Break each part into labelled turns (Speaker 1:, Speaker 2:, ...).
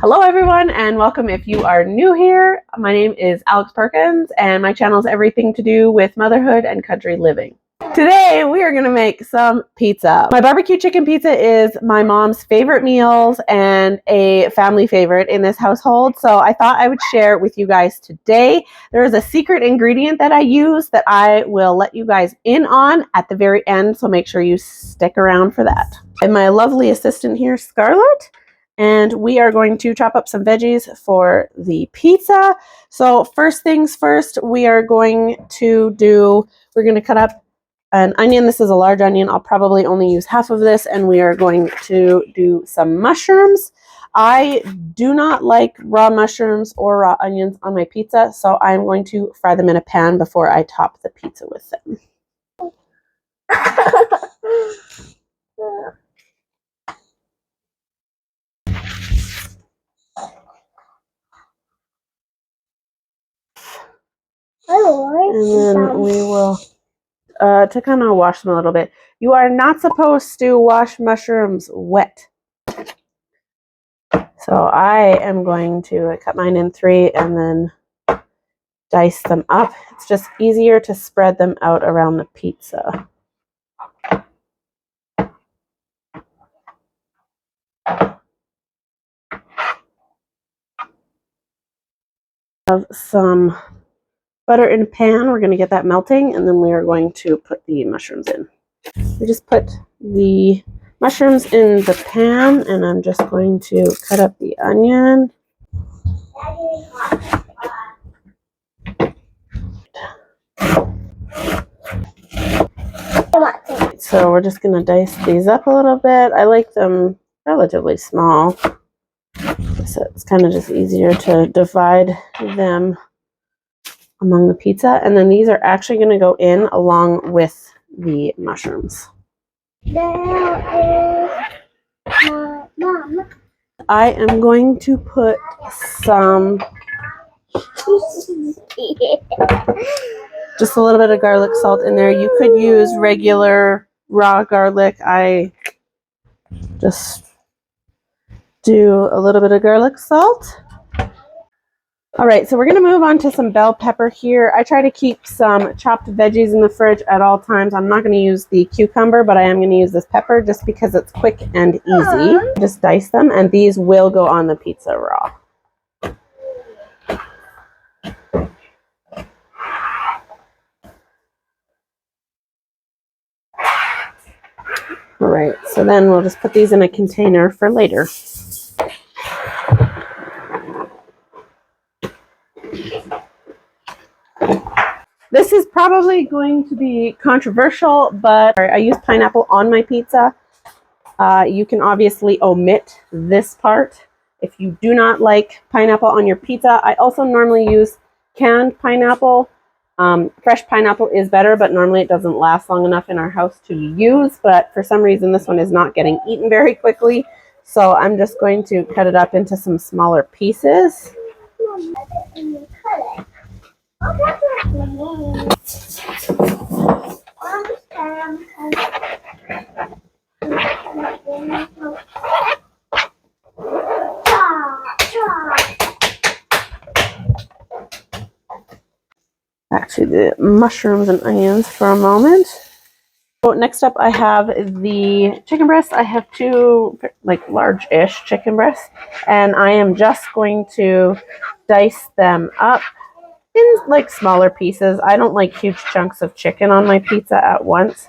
Speaker 1: Hello everyone and welcome if you are new here. My name is Alex Perkins and my channel is everything to do with motherhood and country living. Today we are going to make some pizza. My barbecue chicken pizza is my mom's favorite meals and a family favorite in this household, so I thought I would share it with you guys today. There is a secret ingredient that I use that I will let you guys in on at the very end, so make sure you stick around for that. And my lovely assistant here, Scarlett. And we are going to chop up some veggies for the pizza. So first things first, we're going to cut up an onion. This is a large onion. I'll probably only use half of this. And we are going to do some mushrooms. I do not like raw mushrooms or raw onions on my pizza, so I'm going to fry them in a pan before I top the pizza with them. And then we will, to kind of wash them a little bit. You are not supposed to wash mushrooms wet. So I am going to cut mine in 3 and then dice them up. It's just easier to spread them out around the pizza. Have some butter in a pan. We're going to get that melting, and then we are going to put the mushrooms in. We just put the mushrooms in the pan, and I'm just going to cut up the onion. So we're just going to dice these up a little bit. I like them relatively small, so it's kind of just easier to divide them among the pizza. And then these are actually going to go in along with the mushrooms. There is my mom. I am going to put some, just a little bit of garlic salt in there. You could use regular raw garlic. I just do a little bit of garlic salt. All right, so we're going to move on to some bell pepper here. I try to keep some chopped veggies in the fridge at all times. I'm not going to use the cucumber, but I am going to use this pepper just because it's quick and easy. Just dice them, and these will go on the pizza raw. All right, so then we'll just put these in a container for later. This is probably going to be controversial, but I use pineapple on my pizza. You can obviously omit this part if you do not like pineapple on your pizza. I also normally use canned pineapple. Fresh pineapple is better, but normally it doesn't last long enough in our house to use. But for some reason, this one is not getting eaten very quickly. So I'm just going to cut it up into some smaller pieces. Back to the mushrooms and onions for a moment. So next up I have the chicken breast. I have 2 large-ish chicken breasts, and I am just going to dice them up in smaller pieces. I don't like huge chunks of chicken on my pizza at once,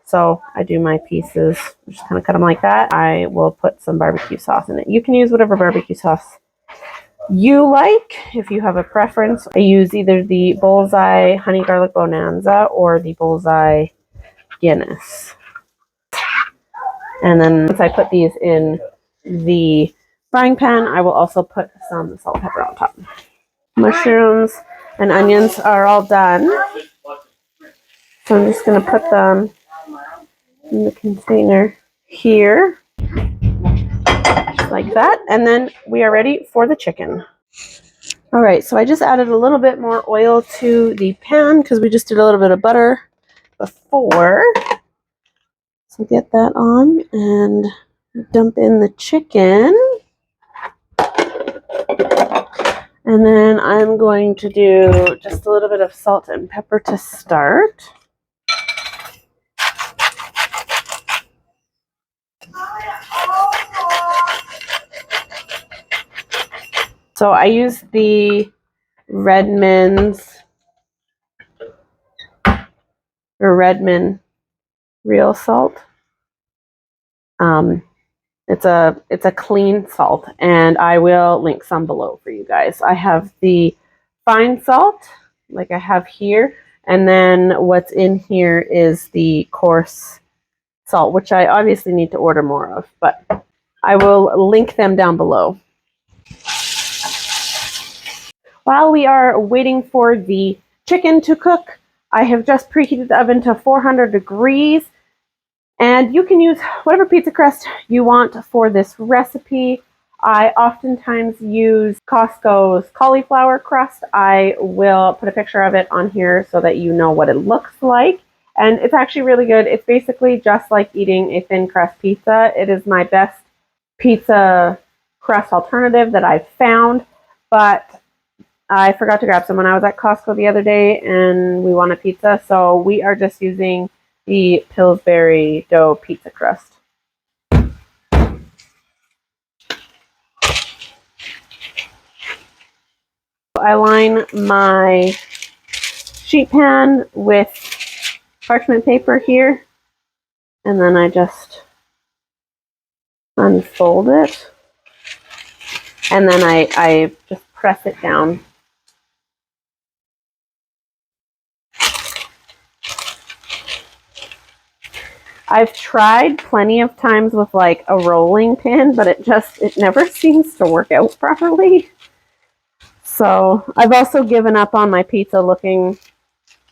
Speaker 1: so I do my pieces, just kind of cut them like that. I will put some barbecue sauce in it. You can use whatever barbecue sauce you like if you have a preference. I use either the Bullseye Honey Garlic Bonanza or the Bullseye Guinness. And then once I put these in the frying pan, I will also put some salt and pepper on top. Mushrooms and onions are all done. So I'm just going to put them in the container here, like that. And then we are ready for the chicken. All right, so I just added a little bit more oil to the pan because we just did a little bit of butter before. So get that on and dump in the chicken. And then I'm going to do just a little bit of salt and pepper to start. So I use the Redmond real salt. It's a clean salt, and I will link some below for you guys. I have the fine salt, like I have here, and then what's in here is the coarse salt, which I obviously need to order more of, but I will link them down below. While we are waiting for the chicken to cook, I have just preheated the oven to 400 degrees. And you can use whatever pizza crust you want for this recipe. I oftentimes use Costco's cauliflower crust. I will put a picture of it on here so that you know what it looks like. And it's actually really good. It's basically just like eating a thin crust pizza. It is my best pizza crust alternative that I've found. But I forgot to grab some when I was at Costco the other day and we wanted pizza. So we are just using the Pillsbury dough pizza crust. I line my sheet pan with parchment paper here, and then I just unfold it, and then I just press it down. I've tried plenty of times with like a rolling pin, but it never seems to work out properly. So I've also given up on my pizza looking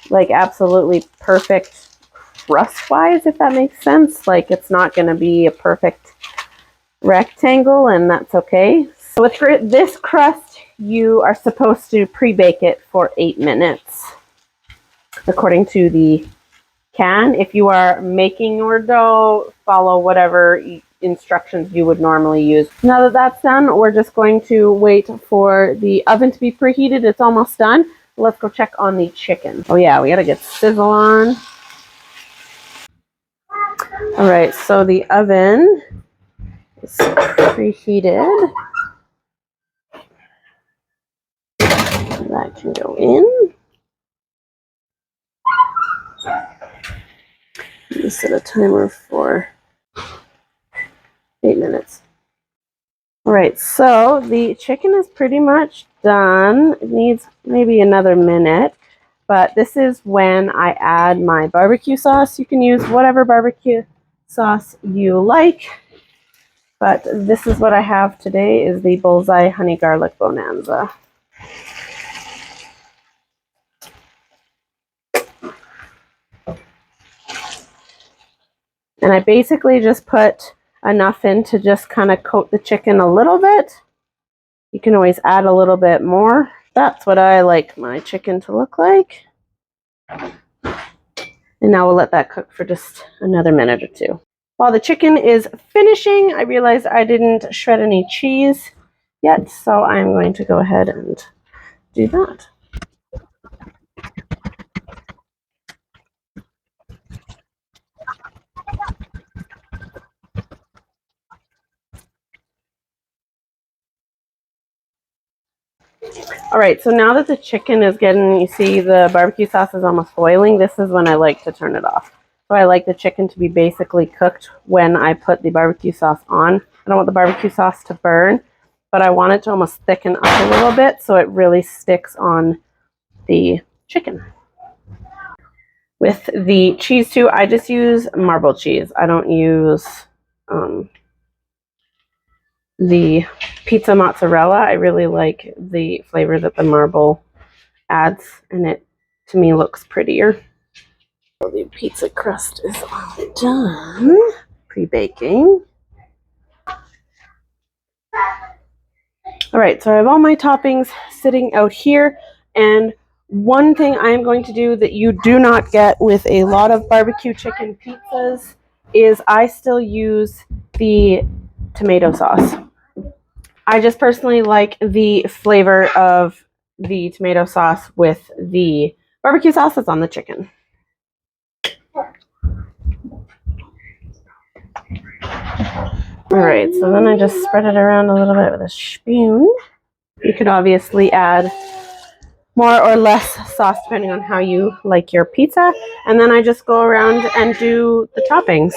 Speaker 1: like absolutely perfect crust-wise, if that makes sense. Like it's not going to be a perfect rectangle, and that's okay. So with this crust, you are supposed to pre-bake it for 8 minutes, according to the can. If you are making your dough, follow whatever instructions you would normally use. Now that that's done, we're just going to wait for the oven to be preheated. It's almost done. Let's go check on the chicken. Oh yeah, we gotta get sizzle on. All right, so the oven is preheated. That can go in. Let me set a timer for 8 minutes. All right, so the chicken is pretty much done. It needs maybe another minute, but this is when I add my barbecue sauce. You can use whatever barbecue sauce you like, but this is what I have today, is the Bullseye Honey Garlic Bonanza. And I basically just put enough in to just kind of coat the chicken a little bit. You can always add a little bit more. That's what I like my chicken to look like. And now we'll let that cook for just another minute or two. While the chicken is finishing, I realized I didn't shred any cheese yet, so I'm going to go ahead and do that. All right, so now that the chicken is getting, you see the barbecue sauce is almost boiling, this is when I like to turn it off. So I like the chicken to be basically cooked when I put the barbecue sauce on. I don't want the barbecue sauce to burn, but I want it to almost thicken up a little bit so it really sticks on the chicken. With the cheese too, I just use marbled cheese. I don't use the pizza mozzarella. I really like the flavor that the marble adds, and it to me looks prettier. So the pizza crust is all done, pre-baking. All right, so I have all my toppings sitting out here, and one thing I am going to do that you do not get with a lot of barbecue chicken pizzas is I still use the tomato sauce. I just personally like the flavor of the tomato sauce with the barbecue sauce that's on the chicken. All right, so then I just spread it around a little bit with a spoon. You could obviously add more or less sauce depending on how you like your pizza. And then I just go around and do the toppings.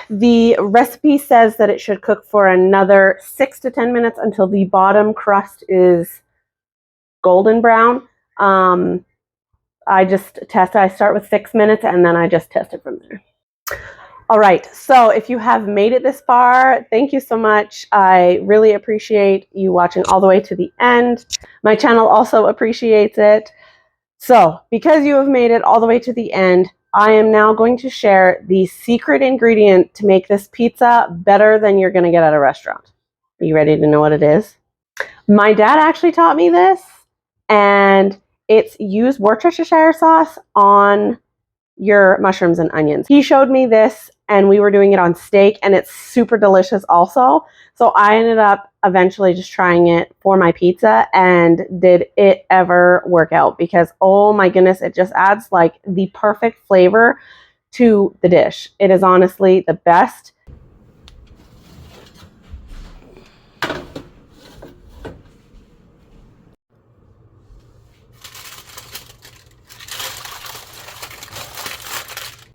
Speaker 1: The recipe says that it should cook for another 6 to 10 minutes until the bottom crust is golden brown. I just test. I start with 6 minutes and then I just test it from there. All right, so if you have made it this far, thank you so much. I really appreciate you watching all the way to the end. My channel also appreciates it. So because you have made it all the way to the end, I am now going to share the secret ingredient to make this pizza better than you're going to get at a restaurant. Are you ready to know what it is? My dad actually taught me this, and it's use Worcestershire sauce on your mushrooms and onions. He showed me this and we were doing it on steak and it's super delicious also. So I ended up eventually just trying it for my pizza, and did it ever work out? Because oh my goodness, it just adds like the perfect flavor to the dish. It is honestly the best.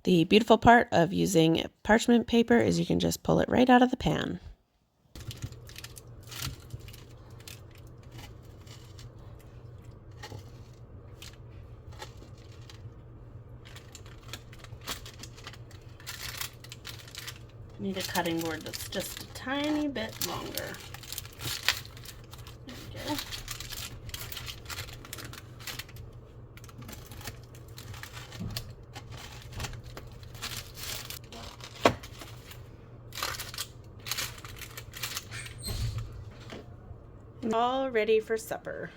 Speaker 2: The beautiful part of using parchment paper is you can just pull it right out of the pan. Need a cutting board that's just a tiny bit longer. There we go. All ready for supper.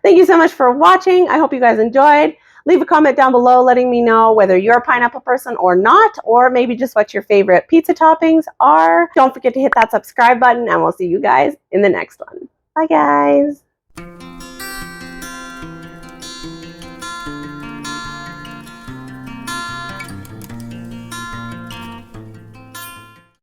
Speaker 1: Thank you so much for watching. I hope you guys enjoyed. Leave a comment down below letting me know whether you're a pineapple person or not, or maybe just what your favorite pizza toppings are. Don't forget to hit that subscribe button, and we'll see you guys in the next one. Bye, guys.